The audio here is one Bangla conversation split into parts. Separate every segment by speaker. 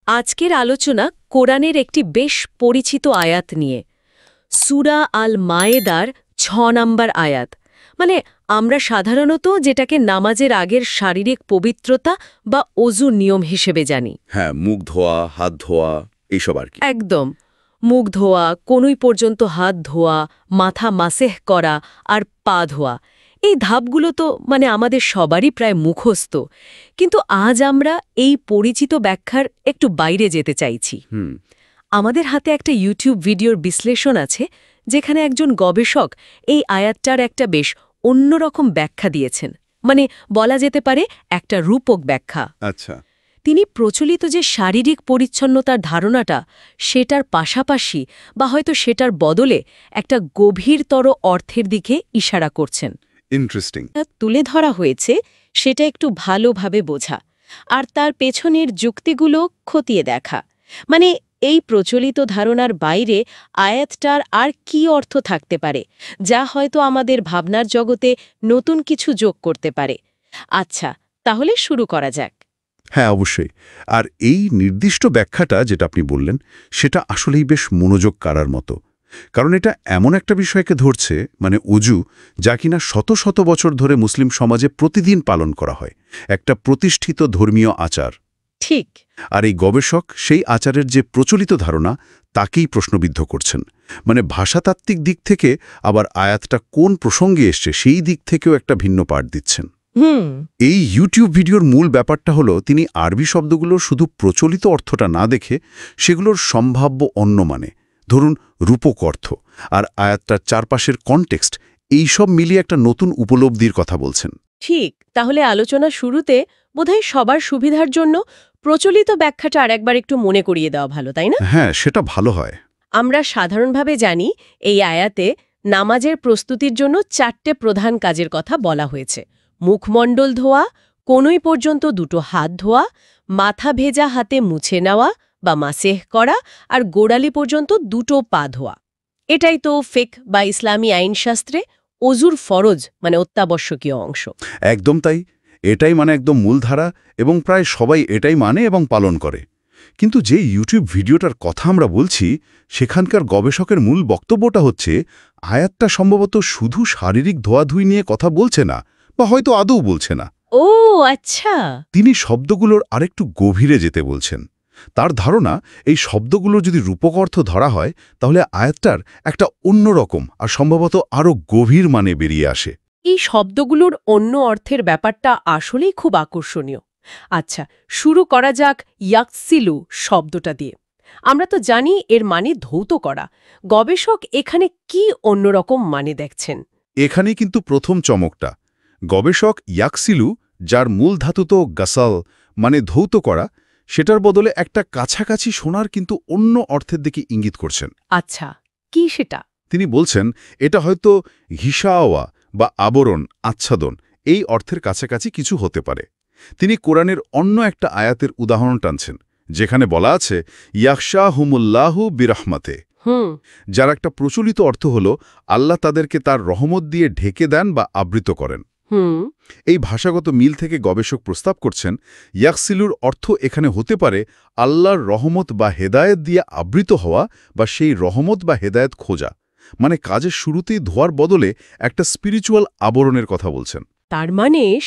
Speaker 1: আজকের আলোচনা কোরআনের একটি বেশ পরিচিত আয়াত নিয়ে। সূরা আল মায়েদার ৬ নম্বর আয়াত। মানে আমরা সাধারণত যেটাকে নামাজের আগের শারীরিক পবিত্রতা বা ওযু নিয়ম হিসেবে জানি।
Speaker 2: হ্যাঁ, মুখ ধোয়া, হাত ধোয়া, এইসব আর কি।
Speaker 1: একদম। মুখ ধোয়া, কনুই পর্যন্ত হাত ধোয়া, মাথা মাসেহ করা আর পা ধোয়া, এই ধাপগুলো তো আমাদের সবারই প্রায় মুখস্থ। কিন্তু আজ আমরা এই পরিচিত ব্যাখ্যার একটু বাইরে যেতে চাইছি। আমাদের হাতে একটা ইউটিউব ভিডিওর বিশ্লেষণ আছে, যেখানে একজন গবেষক এই আয়াতটার একটা বেশ অন্যরকম ব্যাখ্যা দিয়েছেন। বলা যেতে পারে একটা রূপক ব্যাখ্যা।
Speaker 2: আচ্ছা।
Speaker 1: তিনি প্রচলিত যে শারীরিক পরিচ্ছন্নতার ধারণাটা, সেটার পাশাপাশি বা হয়তো সেটার বদলে একটা গভীরতর অর্থের দিকে ইশারা করছেন।
Speaker 2: ইন্টারেস্টিং।
Speaker 1: তুলে ধরা হয়েছে সেটা একটু ভালোভাবে বোঝা আর তার পেছনের যুক্তিগুলো খতিয়ে দেখা। এই প্রচলিত ধারণার বাইরে আয়াতটার আর কি অর্থ থাকতে পারে, যা হয়তো আমাদের ভাবনার জগতে নতুন কিছু যোগ করতে পারে। আচ্ছা, তাহলে শুরু করা যাক।
Speaker 2: হ্যাঁ, অবশ্যই। আর এই নির্দিষ্ট ব্যাখ্যাটা যেটা আপনি বললেন, সেটা আসলেই বেশ মনোযোগ কাড়ার মতো। কারণ এটা এমন একটা বিষয়কে ধরছে, ওযু, যা কিনা শত শত বছর ধরে মুসলিম সমাজে প্রতিদিন পালন করা হয়, একটা প্রতিষ্ঠিত ধর্মীয় আচার।
Speaker 1: ঠিক।
Speaker 2: আর এই গবেষক সেই আচারের যে প্রচলিত ধারণা, তাকেই প্রশ্নবিদ্ধ করছেন। ভাষাতাত্ত্বিক দিক থেকে, আবার আয়াতটা কোন প্রসঙ্গে এসছে সেই দিক থেকেও একটা ভিন্ন পাঠ দিচ্ছেন। এই ইউটিউব ভিডিওর মূল ব্যাপারটা হলো, তিনি আরবি শব্দগুলোর শুধু প্রচলিত অর্থটা না দেখে সেগুলোর সম্ভাব্য অন্য ধরুন রূপক অর্থ আর আয়াতটার চারপাশের কনটেক্সট, এইসব মিলিয়ে একটা নতুন উপলব্ধির কথা বলছেন।
Speaker 1: ঠিক। তাহলে আলোচনা শুরুতে বোধহয় সবার সুবিধার জন্য প্রচলিত ব্যাখ্যাটা আরেকবার একটু মনে করিয়ে দেওয়া ভালো, তাই না?
Speaker 2: হ্যাঁ, সেটা ভালো হয়।
Speaker 1: আমরা সাধারণভাবে জানি এই আয়াতে নামাজের প্রস্তুতির জন্য 4টে প্রধান কাজের কথা বলা হয়েছে: মুখমণ্ডল ধোয়া, কনুই পর্যন্ত 2টো হাত ধোয়া, মাথা ভেজা হাতে মুছে নেওয়া বা মাসেহ করা, আর গোড়ালি পর্যন্ত 2টো পা ধোয়া। এটাই তো ফিকহ বা ইসলামী আইনশাস্ত্রে ওযুর ফরজ, অত্যাবশ্যকীয় অংশ।
Speaker 2: একদম তাই। এটাই একদম মূলধারা, এবং প্রায় সবাই এটাই মানে এবং পালন করে। কিন্তু যে ইউটিউব ভিডিওটার কথা আমরা বলছি, সেখানকার গবেষকের মূল বক্তব্যটা হচ্ছে, আয়াতটা সম্ভবত শুধু শারীরিক ধোয়াধুয়ি নিয়ে কথা বলছে না, বা হয়তো আদৌ বলছে না।
Speaker 1: ও আচ্ছা।
Speaker 2: তিনি শব্দগুলোর আরেকটু গভীরে যেতে বলছেন। তার ধারণা, এই শব্দগুলো যদি রূপক অর্থ ধরা হয়, তাহলে আয়াতটার একটা অন্যরকম আর সম্ভবত আরও গভীর বেরিয়ে আসে।
Speaker 1: এই শব্দগুলোর অন্য অর্থের ব্যাপারটা আসলেই খুব আকর্ষণীয়। আচ্ছা, শুরু করা যাক ইয়াকসিলু শব্দটা দিয়ে। আমরা তো জানি এর ধৌত করা। গবেষক এখানে কি অন্যরকম দেখছেন?
Speaker 2: এখানেই কিন্তু প্রথম চমকটা। গবেষক ইয়াকসিলু, যার মূল ধাতু তো গাসাল, ধৌত করা, সেটার বদলে একটা কাছাকাছি শোনার কিন্তু অন্য অর্থের দিকে ইঙ্গিত করছেন।
Speaker 1: আচ্ছা, কি সেটা?
Speaker 2: তিনি বলছেন, এটা হয়তো ঘিসাওয়া বা আবরণ, আচ্ছাদন, এই অর্থের কাছাকাছি কিছু হতে পারে। তিনি কোরআনের অন্য একটা আয়াতের উদাহরণ টানছেন, যেখানে বলা আছে ইয়াখশাহুমুল্লাহু বিরহমাতে, যার একটা প্রচলিত অর্থ হল আল্লাহ তাদেরকে তার রহমত দিয়ে ঢেকে দেন বা আবৃত করেন। এই ভাষাগত মিল থেকে গবেষক প্রস্তাব করছেন, ইয়াকসিলুর অর্থ এখানে হতে পারে আল্লাহর রহমত বা হেদায়েত দিয়ে আবৃত হওয়া, বা সেই রহমত বা হেদায়েত খোঁজা। কাজের শুরুতেই ধোয়ার বদলে একটা স্পিরিচুয়াল আবরণের কথা বলছেন।
Speaker 1: তার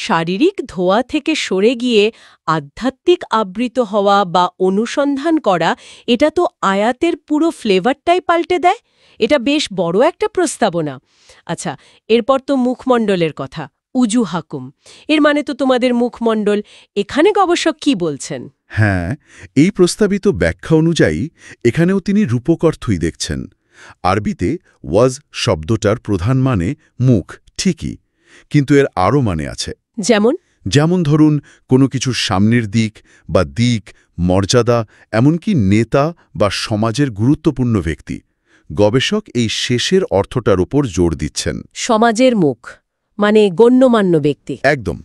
Speaker 1: শারীরিক ধোয়া থেকে সরে গিয়ে আধ্যাত্মিক আবৃত হওয়া বা অনুসন্ধান করা, এটা তো আয়াতের পুরো ফ্লেভারটাই পাল্টে দেয়। এটা বেশ বড় একটা প্রস্তাবনা। আচ্ছা, এরপর তো মুখমণ্ডলের কথা, উজু হাকুম। এর তো তোমাদের মুখমণ্ডল। এখানে গবেষক কি বলছেন?
Speaker 2: হ্যাঁ, এই প্রস্তাবিত ব্যাখ্যা অনুযায়ী এখানেও তিনি রূপক অর্থই দেখছেন। আরবিতে ওয়াজ শব্দটার প্রধান মুখ, ঠিকই, কিন্তু এর আরও আছে। যেমন ধরুন, কোনো কিছুর সামনের দিক বা দিক, মর্যাদা, এমনকি নেতা বা সমাজের গুরুত্বপূর্ণ ব্যক্তি। গবেষক এই শেষের অর্থটার উপর জোর দিচ্ছেন।
Speaker 1: সমাজের মুখ গণ্যমান্য ব্যক্তি।
Speaker 2: একদম।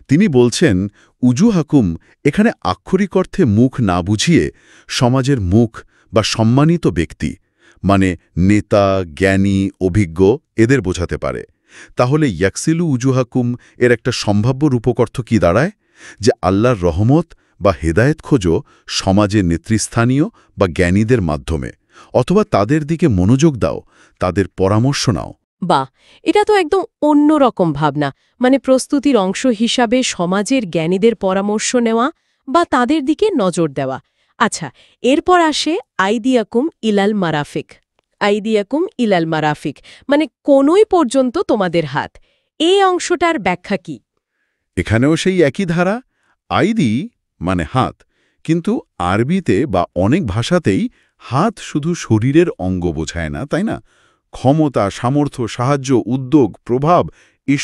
Speaker 2: তিনি বলছেন, উজু হাকুম এখানে আক্ষরিক অর্থে মুখ না বুঝিয়ে সমাজের মুখ বা সম্মানিত ব্যক্তি, নেতা, জ্ঞানী, অভিজ্ঞ, এদের বোঝাতে পারে। তাহলে ইয়াকসিলু উজুহাকুম এর একটা সম্ভাব্য রূপক অর্থ কি দাঁড়ায়? যে আল্লাহর রহমত বা হেদায়েত খোঁজো সমাজের নেতৃস্থানীয় বা জ্ঞানীদের মাধ্যমে, অথবা তাদের দিকে মনোযোগ দাও, তাদের পরামর্শ নাও।
Speaker 1: বাহ, এটা তো একদম অন্যরকম ভাবনা। মানে প্রস্তুতির অংশ হিসাবে সমাজের জ্ঞানীদের পরামর্শ নেওয়া বা তাদের দিকে নজর দেওয়া। আচ্ছা, এরপর আসে আইদিয়াকুম ইলাল মারাফিক। আইদিয়াকুম ইলাল মারাফিক মানে কোনই পর্যন্ত তোমাদের হাত। এই অংশটার ব্যাখ্যা কি?
Speaker 2: এখানেও সেই একই ধারা। আইদি মানে হাত, কিন্তু আরবিতে বা অনেক ভাষাতেই হাত শুধু শরীরের অঙ্গ বোঝায় না, তাই না? ক্ষমতা, সামর্থ্য, সাহায্য, উদ্যোগ, প্রভাব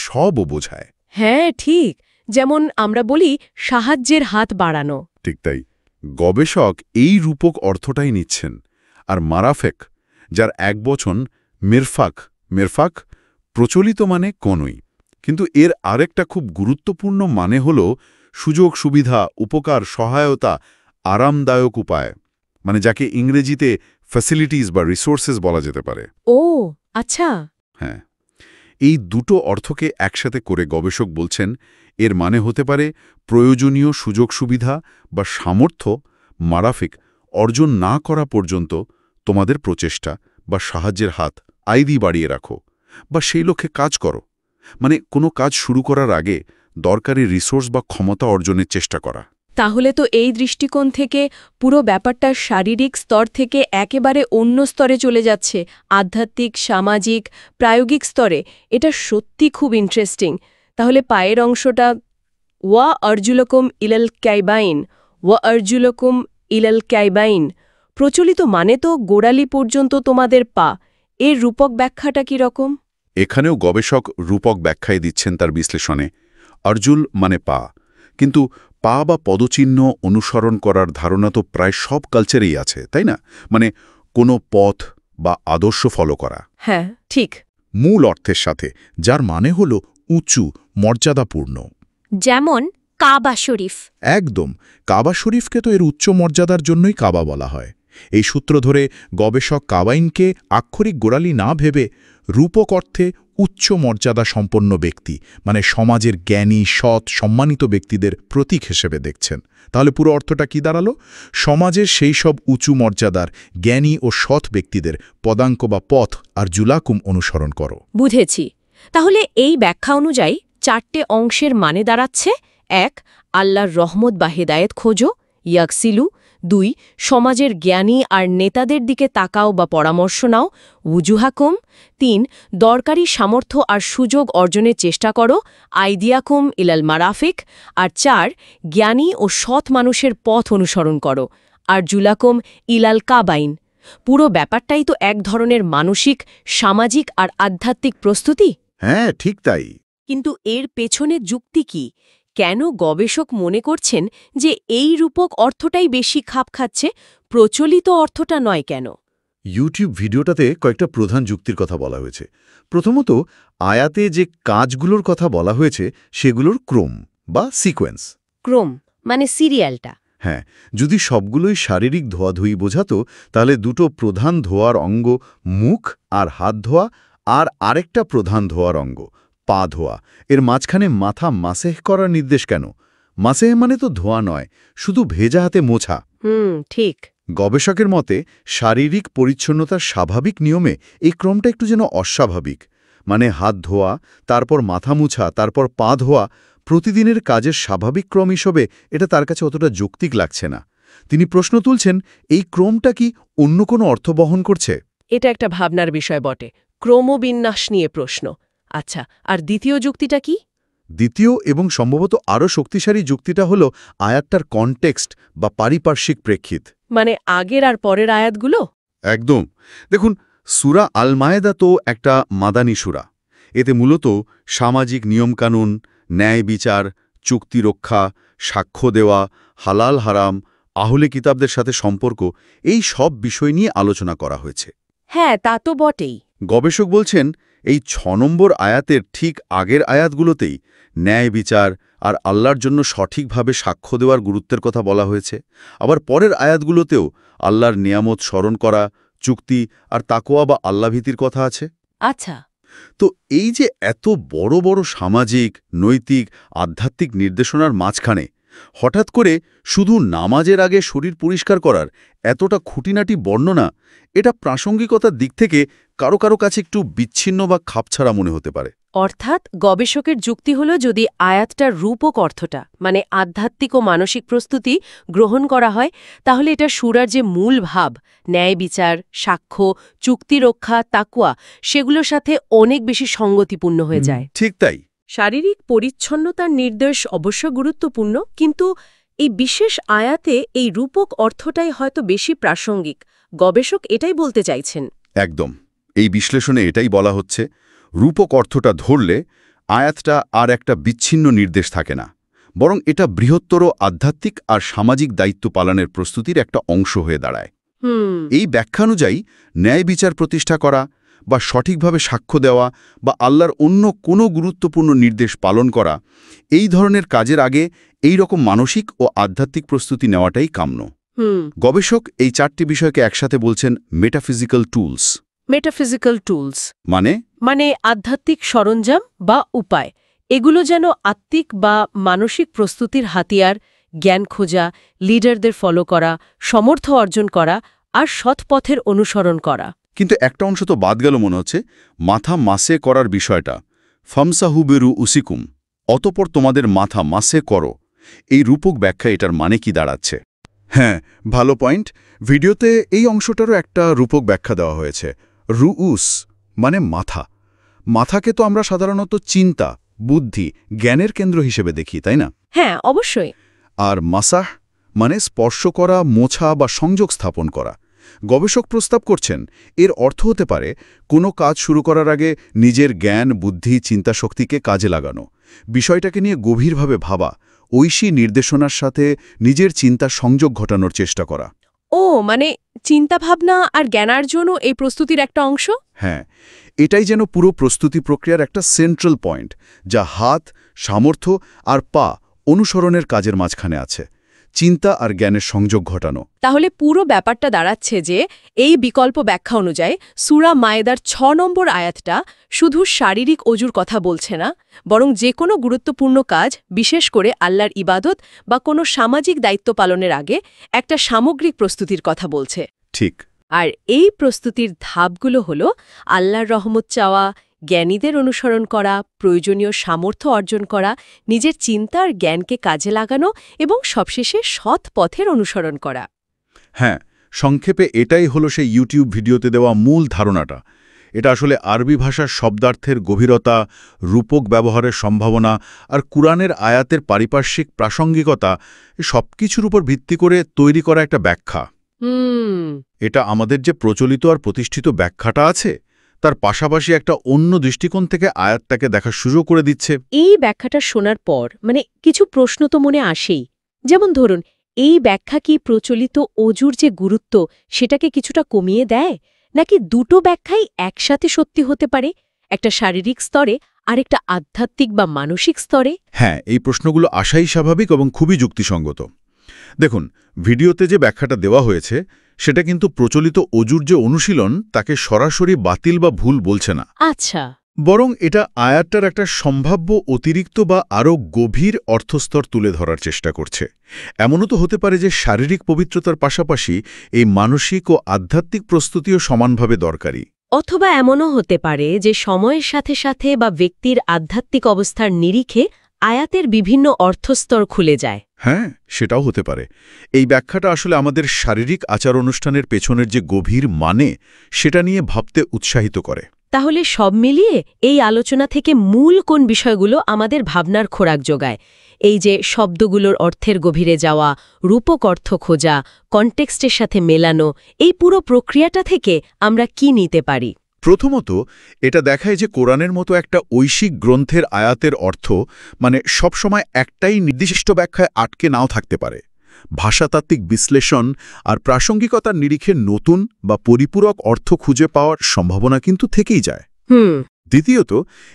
Speaker 2: সবও বোঝায়।
Speaker 1: হ্যাঁ, ঠিক। যেমন আমরা বলি সাহায্যের হাত বাড়ানো।
Speaker 2: ঠিক তাই। গবেষক এই রূপক অর্থটাই নিচ্ছেন। আর মারাফেক, যার একবচন মিরফাক, মিরফাক প্রচলিত মানে কোনই, কিন্তু এর আরেকটা খুব গুরুত্বপূর্ণ মানে হল সুযোগ সুবিধা, উপকার, সহায়তা, আরামদায়ক উপায়, মানে যাকে ইংরেজিতে ফ্যাসিলিটিস বা রিসোর্সেস বলা যেতে পারে।
Speaker 1: ও আচ্ছা।
Speaker 2: হ্যাঁ, এই দুটো অর্থকে একসাথে করে গবেষক বলছেন এর মানে হতে পারে প্রয়োজনীয় সুযোগ সুবিধা বা সামর্থ্য মারাফিক অর্জন না করা পর্যন্ত তোমাদের প্রচেষ্টা বা সাহায্যের হাত আইদি বাড়িয়ে রাখো, বা সেই লক্ষ্যে কাজ করো। মানে কোনো কাজ শুরু করার আগে দরকারি রিসোর্স বা ক্ষমতা অর্জনের চেষ্টা করা।
Speaker 1: তাহলে তো এই দৃষ্টিকোণ থেকে পুরো ব্যাপারটা শারীরিক স্তর থেকে একেবারে অন্য স্তরে চলে যাচ্ছে, আধ্যাত্মিক, সামাজিক, প্রায়োগিক স্তরে। এটা সত্যি খুব ইন্টারেস্টিং। তাহলে পায়ের অংশটা ওয়া আরজুলকুম ইলাল কাইবাইন, ওয়া আরজুলকুম ইলাল কাইবাইন, প্রচলিত মানে তো গোড়ালি পর্যন্ত তোমাদের পা। এর রূপক ব্যাখ্যাটা কি রকম?
Speaker 2: এখানেও গবেষক রূপক ব্যাখ্যায় দিচ্ছেন তার বিশ্লেষণে। আরজুল মানে পা, কিন্তু পা বা পদচিহ্ন অনুসরণ করার ধারণা তো প্রায় সব কালচারেই আছে, তাই না? মানে কোনো পথ বা আদর্শ ফলো করা।
Speaker 1: হ্যাঁ, ঠিক।
Speaker 2: মূল অর্থের সাথে, যার মানে হল উঁচু, মর্যাদাপূর্ণ।
Speaker 3: যেমন কাবা শরীফ।
Speaker 2: একদম। কাবা শরীফকে তো এর উচ্চ মর্যাদার জন্যই কাবা বলা হয়। এই সূত্র ধরে গবেষক কাবাইনকে আক্ষরিক গোড়ালি না ভেবে রূপক অর্থে উচ্চ মর্যাদা সম্পন্ন ব্যক্তি, মানে সমাজের জ্ঞানী, সৎ, সম্মানিত ব্যক্তিদের প্রতীক হিসেবে দেখছেন। তাহলে পুরো অর্থটা কি দাঁড়ালো? সমাজের সেই সব উঁচু মর্যাদার জ্ঞানী ও সৎ ব্যক্তিদের পদাঙ্ক বা পথ আর জুলাকুম অনুসরণ করো।
Speaker 1: বুঝেছি। তাহলে এই ব্যাখ্যা অনুযায়ী 4টে অংশের মানে দাঁড়াচ্ছে: 1. আল্লাহর রহমত বা হেদায়েত খোঁজো, ইয়াকসিলু। 2. সমাজের জ্ঞানী আর নেতাদের দিকে তাকাও বা পরামর্শ নাও, উজুহাকুম। 3. দরকারি সামর্থ্য আর সুযোগ অর্জনের চেষ্টা করো, আইদিয়াকুম ইলাল মারাফিক। আর 4. জ্ঞানী ও সৎ মানুষের পথ অনুসরণ করো, আর জুলাকুম ইলাল কাবাইন। পুরো ব্যাপারটাই তো এক ধরনের মানসিক, সামাজিক আর আধ্যাত্মিক প্রস্তুতি।
Speaker 2: হ্যাঁ, ঠিক তাই।
Speaker 1: কিন্তু এর পেছনে যুক্তি কি? কেন গবেষক মনে করছেন যে এই রূপক অর্থটাই বেশি খাপ খাচ্ছে, প্রচলিত অর্থটা নয় কেন?
Speaker 2: ইউটিউব ভিডিওটাতে কয়েকটা প্রধান যুক্তির কথা বলা হয়েছে। প্রথমত, আয়াতে যে কাজগুলোর কথা বলা হয়েছে সেগুলোর ক্রম বা সিকোয়েন্স।
Speaker 1: ক্রম মানে সিরিয়ালটা।
Speaker 2: হ্যাঁ, যদি সবগুলোই শারীরিক ধোয়াধুয়ি বোঝাতো, তাহলে দুটো প্রধান ধোয়ার অঙ্গ, মুখ আর হাত ধোয়া, আর আরেকটা প্রধান ধোয়ার অঙ্গ পা ধোয়া, এর মাঝখানে মাথা মাসেহ করার নির্দেশ কেন? মাসেহ মানে তো ধোয়া নয়, শুধু ভেজা হাতে মোছা।
Speaker 1: ঠিক।
Speaker 2: গবেষকের মতে শারীরিক পরিচ্ছন্নতার স্বাভাবিক নিয়মে এই ক্রমটা একটু যেন অস্বাভাবিক। মানে হাত ধোয়া, তারপর মাথা মুছা, তারপর পা ধোয়া প্রতিদিনের কাজের স্বাভাবিক ক্রম হিসেবে এটা তার কাছে অতটা যৌক্তিক লাগছে না। তিনি প্রশ্ন তুলছেন, এই ক্রমটা কি অন্য কোনো অর্থ বহন করছে?
Speaker 1: এটা একটা ভাবনার বিষয় বটে। ক্রমবিন্যাস নিয়ে প্রশ্ন। আচ্ছা, আর দ্বিতীয় যুক্তিটা কি?
Speaker 2: দ্বিতীয় এবং সম্ভবত আরও শক্তিশালী যুক্তিটা হল আয়াতটার কনটেক্সট বা পারিপার্শ্বিক প্রেক্ষিত।
Speaker 1: মানে আগের আর পরের আয়াতগুলো?
Speaker 2: একদম। দেখুন, সূরা আল মায়েদা তো একটা মাদানী সূরা। এতে মূলত সামাজিক নিয়মকানুন, ন্যায় বিচার, চুক্তি রক্ষা, সাক্ষ্য দেওয়া, হালাল হারাম, আহলে কিতাবদের সাথে সম্পর্ক, এই সব বিষয় নিয়ে আলোচনা করা হয়েছে।
Speaker 1: হ্যাঁ, তা তো বটেই।
Speaker 2: গবেষক বলছেন এই 6 নম্বর আয়াতের ঠিক আগের আয়াতগুলোতেই ন্যায় বিচার আর আল্লাহর জন্য সঠিকভাবে সাক্ষ্য দেওয়ার গুরুত্বের কথা বলা হয়েছে। আবার পরের আয়াতগুলোতেও আল্লাহর নিয়ামত স্মরণ করা, চুক্তি আর তাকওয়া বা আল্লাহভীতির কথা আছে।
Speaker 1: আচ্ছা।
Speaker 2: তো এই যে এত বড় বড় সামাজিক, নৈতিক, আধ্যাত্মিক নির্দেশনার মাঝখানে হঠাৎ করে শুধু নামাজের আগে শরীর পরিষ্কার করার এতটা খুঁটিনাটি বর্ণনা, এটা প্রাসঙ্গিকতার দিক থেকে কারো কারো কাছে একটু বিচ্ছিন্ন বা খাপছাড়া মনে হতে পারে।
Speaker 1: অর্থাৎ গবেষকের যুক্তি হল, যদি আয়াতটার রূপক অর্থটা মানে আধ্যাত্মিক ও মানসিক প্রস্তুতি গ্রহণ করা হয়, তাহলে এটা সূরার যে মূল ভাব, ন্যায় বিচার, সাক্ষ্য, চুক্তি রক্ষা, তাকওয়া, সেগুলোর সাথে অনেক বেশি সঙ্গতিপূর্ণ হয়ে যায়।
Speaker 2: ঠিক তাই।
Speaker 1: শারীরিক পরিচ্ছন্নতার নির্দেশ অবশ্য গুরুত্বপূর্ণ, কিন্তু এই বিশেষ আয়াতে এই রূপক অর্থটাই হয়তো বেশি প্রাসঙ্গিক। গবেষক এটাই বলতে চাইছেন।
Speaker 2: একদম। এই বিশ্লেষণে এটাই বলা হচ্ছে, রূপক অর্থটা ধরলে আয়াতটা আর একটা বিচ্ছিন্ন নির্দেশ থাকে না, বরং এটা বৃহত্তর আধ্যাত্মিক আর সামাজিক দায়িত্ব পালনের প্রস্তুতির একটা অংশ হয়ে দাঁড়ায়। এই ব্যাখ্যানুযায়ী ন্যায় বিচার প্রতিষ্ঠা করা বা সঠিকভাবে সাক্ষ্য দেওয়া বা আল্লাহর অন্য কোনো গুরুত্বপূর্ণ নির্দেশ পালন করা, এই ধরনের কাজের আগে এই রকম মানসিক ও আধ্যাত্মিক প্রস্তুতি নেওয়াটাই কাম্য। গবেষক এই 4টি বিষয়কে একসাথে বলছেন মেটাফিজিক্যাল টুলস।
Speaker 1: মেটাফিজিক্যাল টুলস
Speaker 2: মানে
Speaker 1: আধ্যাত্মিক সরঞ্জাম বা উপায়। এগুলো যেন আত্মিক বা মানসিক প্রস্তুতির হাতিয়ার, জ্ঞান খোঁজা, লিডারদের ফলো করা, সমর্থ অর্জন করা আর সৎ পথের অনুসরণ করা।
Speaker 2: কিন্তু একটা অংশ তো বাদ গেল মনে হচ্ছে, মাথা মাসে করার বিষয়টা। ফামসাহু বেরু উসিকুম, অতপর তোমাদের মাথা মাসে করো। এই রূপক ব্যাখ্যা এটার মানে কি দাঁড়াচ্ছে? হ্যাঁ, ভালো পয়েন্ট। ভিডিওতে এই অংশটারও একটা রূপক ব্যাখ্যা দেওয়া হয়েছে। রুউস মানে মাথা। মাথাকে তো আমরা সাধারণত চিন্তা, বুদ্ধি, জ্ঞানের কেন্দ্র হিসেবে দেখি, তাই না?
Speaker 1: হ্যাঁ, অবশ্যই।
Speaker 2: আর মাসাহ মানে স্পর্শ করা, মোছা বা সংযোগ স্থাপন করা। গবেষক প্রস্তাব করছেন এর অর্থ হতে পারে কোনো কাজ শুরু করার আগে নিজের জ্ঞান, বুদ্ধি, চিন্তাশক্তিকে কাজে লাগানো, বিষয়টাকে নিয়ে গভীরভাবে ভাবা, ঐশী নির্দেশনার সাথে নিজের চিন্তা সংযোগ ঘটানোর চেষ্টা করা।
Speaker 1: ও, মানে চিন্তাভাবনা আর জ্ঞানার্জনও এই প্রস্তুতির একটা অংশ?
Speaker 2: হ্যাঁ, এটাই যেন পুরো প্রস্তুতি প্রক্রিয়ার একটা সেন্ট্রাল পয়েন্ট, যা হাত, সামর্থ্য আর পা অনুসরণের কাজের মাঝখানে আছে, চিন্তা আর জ্ঞানের সংযোগ ঘটানো।
Speaker 1: তাহলে পুরো ব্যাপারটা দাঁড়াচ্ছে যে এই বিকল্প ব্যাখ্যা অনুযায়ী সূরা মায়েদার 6 নম্বর আয়াতটা শুধু শারীরিক অজুর কথা বলছে না, বরং যে কোনো গুরুত্বপূর্ণ কাজ, বিশেষ করে আল্লাহর ইবাদত বা কোনো সামাজিক দায়িত্ব পালনের আগে একটা সামগ্রিক প্রস্তুতির কথা বলছে।
Speaker 2: ঠিক।
Speaker 1: আর এই প্রস্তুতির ধাপগুলো হলো আল্লাহর রহমত চাওয়া, জ্ঞানীদের অনুসরণ করা, প্রয়োজনীয় সামর্থ্য অর্জন করা, নিজের চিন্তা আর জ্ঞানকে কাজে লাগানো এবং সবশেষে সৎ পথের অনুসরণ করা।
Speaker 2: হ্যাঁ, সংক্ষেপে এটাই হলো সেই ইউটিউব ভিডিওতে দেওয়া মূল ধারণাটা। এটা আসলে আরবি ভাষার শব্দার্থের গভীরতা, রূপক ব্যবহারের সম্ভাবনা আর কুরআনের আয়াতের পারিপার্শ্বিক প্রাসঙ্গিকতা, সবকিছুর উপর ভিত্তি করে তৈরি করা একটা ব্যাখ্যা। এটা আমাদের যে প্রচলিত আর প্রতিষ্ঠিত ব্যাখ্যাটা আছে, তার পাশাপাশি একটা অন্য দৃষ্টিকোণ থেকে আয়াতটাকে দেখার সুযোগ করে দিচ্ছে।
Speaker 1: এই ব্যাখ্যাটা শোনার পর কিছু প্রশ্ন তো মনে আসেই। যেমন ধরুন, এই ব্যাখ্যা কি প্রচলিত অজুর যে গুরুত্ব সেটাকে কিছুটা কমিয়ে দেয়, নাকি দুটো ব্যাখ্যাই একসাথে সত্যি হতে পারে, একটা শারীরিক স্তরে আর একটা আধ্যাত্মিক বা মানসিক স্তরে?
Speaker 2: হ্যাঁ, এই প্রশ্নগুলো আসাই স্বাভাবিক এবং খুবই যুক্তিসঙ্গত। দেখুন, ভিডিওতে যে ব্যাখ্যাটা দেওয়া হয়েছে সেটা কিন্তু প্রচলিত অজুর যে অনুশীলন তাকে সরাসরি বাতিল বা ভুল বলছে না।
Speaker 1: আচ্ছা।
Speaker 2: বরং এটা আয়াতটার একটা সম্ভাব্য অতিরিক্ত বা আরও গভীর অর্থস্তর তুলে ধরার চেষ্টা করছে। এমনও তো হতে পারে যে শারীরিক পবিত্রতার পাশাপাশি এই মানসিক ও আধ্যাত্মিক প্রস্তুতিও সমানভাবে দরকারি।
Speaker 1: অথবা এমনও হতে পারে যে সময়ের সাথে সাথে বা ব্যক্তির আধ্যাত্মিক অবস্থার নিরিখে আয়াতের বিভিন্ন অর্থস্তর খুলে যায়।
Speaker 2: হ্যাঁ, সেটাও হতে পারে। এই ব্যাখ্যাটা আসলে আমাদের শারীরিক আচার অনুষ্ঠানের পেছনের যে গভীর মানে সেটা নিয়ে ভাবতে উৎসাহিত করে।
Speaker 1: তাহলে সব মিলিয়ে এই আলোচনা থেকে মূল কোন বিষয়গুলো আমাদের ভাবনার খোরাক যোগায়? এই যে শব্দগুলোর অর্থের গভীরে যাওয়া, রূপক অর্থ খোঁজা, কনটেক্সটের সাথে মেলানো, এই পুরো প্রক্রিয়াটা থেকে আমরা কি নিতে পারি?
Speaker 2: প্রথমত, এটা দেখায় যে কোরআনের মতো একটা ঐশিক গ্রন্থের আয়াতের অর্থ সবসময় একটাই নির্দিষ্ট ব্যাখ্যায় আটকে নাও থাকতে পারে। ভাষাতাত্ত্বিক বিশ্লেষণ আর প্রাসঙ্গিকতার নিরিখে নতুন বা পরিপূরক অর্থ খুঁজে পাওয়ার সম্ভাবনা কিন্তু থেকেই যায়। দ্বিতীয়ত,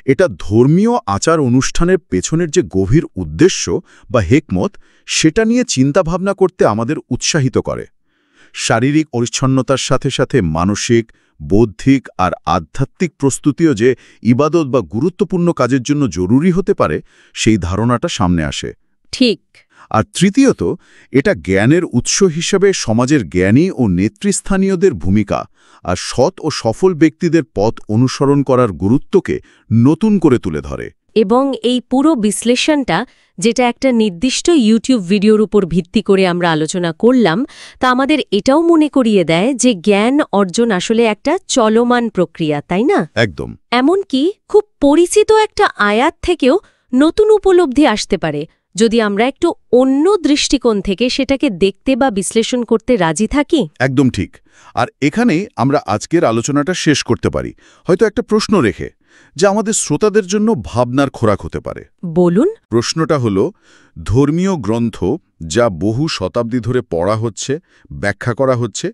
Speaker 2: এটা ধর্মীয় আচার অনুষ্ঠানের পেছনের যে গভীর উদ্দেশ্য বা হেকমত সেটা নিয়ে চিন্তাভাবনা করতে আমাদের উৎসাহিত করে। শারীরিক পরিচ্ছন্নতার সাথে সাথে মানসিক, বৌদ্ধিক আর আধ্যাত্মিক প্রস্তুতিও যে ইবাদত বা গুরুত্বপূর্ণ কাজের জন্য জরুরি হতে পারে সেই ধারণাটা সামনে আসে।
Speaker 1: ঠিক।
Speaker 2: আর তৃতীয়ত, এটা জ্ঞানের উৎস হিসেবে সমাজের জ্ঞানী ও নেতৃস্থানীয়দের ভূমিকা আর সৎ ও সফল ব্যক্তিদের পথ অনুসরণ করার গুরুত্বকে নতুন করে তুলে ধরে।
Speaker 1: এবং এই পুরো বিশ্লেষণটা, যেটা একটা নির্দিষ্ট ইউটিউব ভিডিওর উপর ভিত্তি করে আমরা আলোচনা করলাম, তা আমাদের এটাও মনে করিয়ে দেয় যে জ্ঞান অর্জন আসলে একটা চলমান প্রক্রিয়া, তাই না?
Speaker 2: একদম।
Speaker 1: এমনকি খুব পরিচিত একটা আয়াত থেকেও নতুন উপলব্ধি আসতে পারে, যদি আমরা একটু অন্য দৃষ্টিকোণ থেকে সেটাকে দেখতে বা বিশ্লেষণ করতে রাজি থাকি।
Speaker 2: একদম ঠিক। আর এখানেই আমরা আজকের আলোচনাটা শেষ করতে পারি, হয়তো একটা প্রশ্ন রেখে, যা আমাদের শ্রোতাদের জন্য ভাবনার খোরাক হতে পারে।
Speaker 1: বলুন।
Speaker 2: প্রশ্নটা হলো, ধর্মীয় গ্রন্থ যা বহু শতাব্দী ধরে পড়া হচ্ছে, ব্যাখ্যা করা হচ্ছে,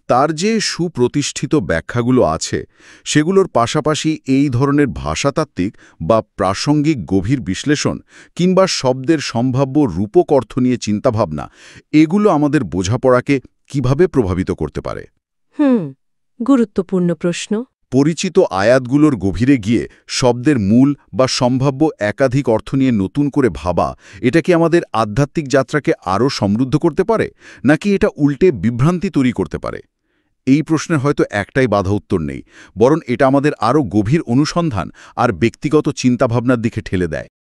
Speaker 2: তার যে সুপ্রতিষ্ঠিত ব্যাখ্যাগুলো আছে, সেগুলোর পাশাপাশি এই ধরনের ভাষাতাত্ত্বিক বা প্রাসঙ্গিক গভীর বিশ্লেষণ কিংবা শব্দের সম্ভাব্য রূপক অর্থ নিয়ে চিন্তাভাবনা, এগুলো আমাদের বোঝাপড়াকে কিভাবে প্রভাবিত করতে পারে?
Speaker 1: গুরুত্বপূর্ণ প্রশ্ন।
Speaker 2: পরিচিত আয়াতগুলোর গভীরে গিয়ে শব্দের মূল বা সম্ভাব্য একাধিক অর্থ নিয়ে নতুন করে ভাবা, এটা কি আমাদের আধ্যাত্মিক যাত্রাকে আরও সমৃদ্ধ করতে পারে, নাকি এটা উল্টে বিভ্রান্তি তৈরি করতে পারে? এই প্রশ্নের হয়তো একটাই বাধা উত্তর নেই, বরং এটা আমাদের আরও গভীর অনুসন্ধান আর ব্যক্তিগত চিন্তাভাবনার দিকে ঠেলে দেয়।